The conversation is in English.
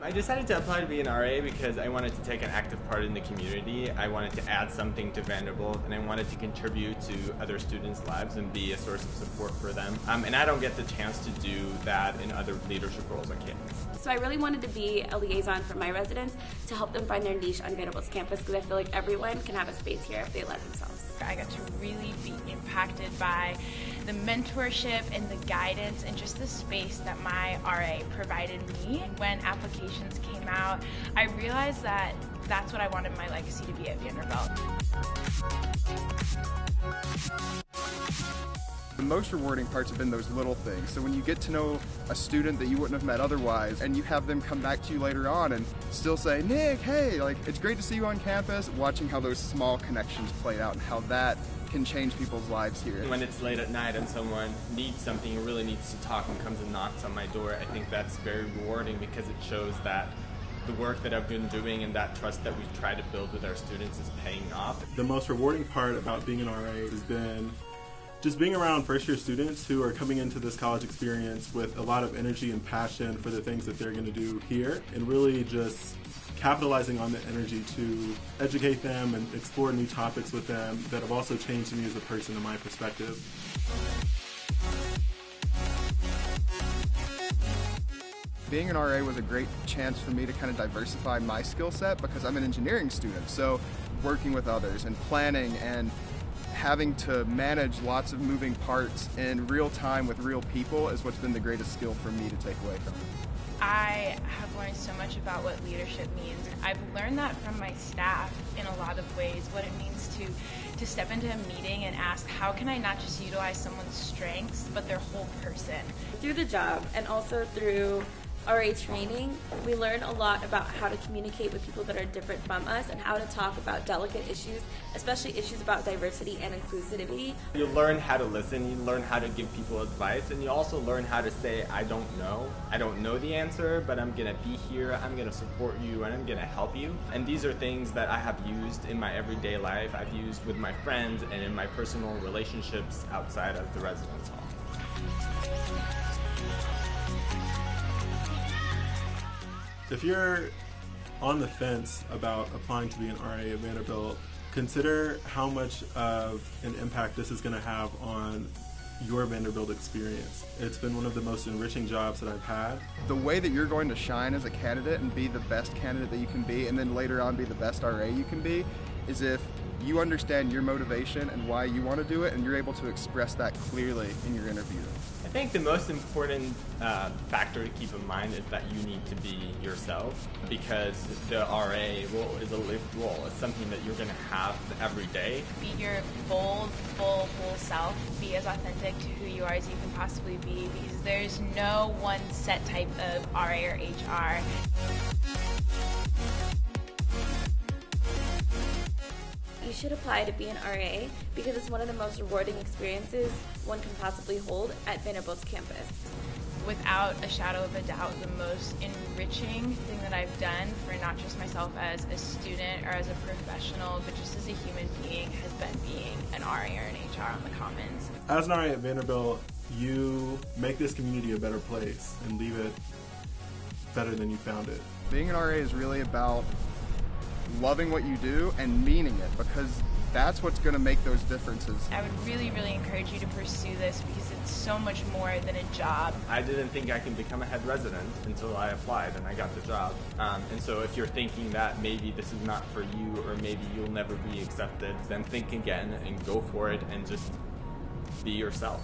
I decided to apply to be an RA because I wanted to take an active part in the community. I wanted to add something to Vanderbilt, and I wanted to contribute to other students' lives and be a source of support for them. And I don't get the chance to do that in other leadership roles on campus. So I really wanted to be a liaison for my residents to help them find their niche on Vanderbilt's campus, because I feel like everyone can have a space here if they let themselves. I got to really be impacted by the mentorship and the guidance and just the space that my RA provided me. When applications came out, I realized that that's what I wanted my legacy to be at Vanderbilt. The most rewarding parts have been those little things. So when you get to know a student that you wouldn't have met otherwise, and you have them come back to you later on and still say, Nick, hey, like, it's great to see you on campus, watching how those small connections played out and how that can change people's lives here. When it's late at night and someone needs something, really needs to talk, and comes and knocks on my door, I think that's very rewarding because it shows that the work that I've been doing and that trust that we try to build with our students is paying off. The most rewarding part about being an RA has been just being around first-year students who are coming into this college experience with a lot of energy and passion for the things that they're going to do here, and really just capitalizing on the energy to educate them and explore new topics with them that have also changed me as a person in my perspective. Being an RA was a great chance for me to kind of diversify my skill set because I'm an engineering student, so working with others and planning and having to manage lots of moving parts in real time with real people is what's been the greatest skill for me to take away from it. I have learned so much about what leadership means. I've learned that from my staff in a lot of ways, what it means to step into a meeting and ask, how can I not just utilize someone's strengths, but their whole person? Through the job and also through RA training, we learn a lot about how to communicate with people that are different from us and how to talk about delicate issues, especially issues about diversity and inclusivity. You learn how to listen, you learn how to give people advice, and you also learn how to say, I don't know the answer, but I'm going to be here, I'm going to support you, and I'm going to help you. And these are things that I have used in my everyday life, I've used with my friends and in my personal relationships outside of the residence hall. If you're on the fence about applying to be an RA at Vanderbilt, consider how much of an impact this is going to have on your Vanderbilt experience. It's been one of the most enriching jobs that I've had. The way that you're going to shine as a candidate and be the best candidate that you can be, and then later on be the best RA you can be, is if you understand your motivation and why you want to do it, and you're able to express that clearly in your interview. I think the most important factor to keep in mind is that you need to be yourself, because the RA role is a lived role. It's something that you're going to have every day. Be your bold, full, whole self. Be as authentic to who you are as you can possibly be, because there's no one set type of RA or HR. You should apply to be an RA because it's one of the most rewarding experiences one can possibly hold at Vanderbilt's campus. Without a shadow of a doubt, the most enriching thing that I've done for not just myself as a student or as a professional, but just as a human being, has been being an RA or an HR on the Commons. As an RA at Vanderbilt, you make this community a better place and leave it better than you found it. Being an RA is really about loving what you do and meaning it, because that's what's going to make those differences. I would really, really encourage you to pursue this because it's so much more than a job. I didn't think I could become a head resident until I applied and I got the job. And so if you're thinking that maybe this is not for you or maybe you'll never be accepted, then think again and go for it and just be yourself.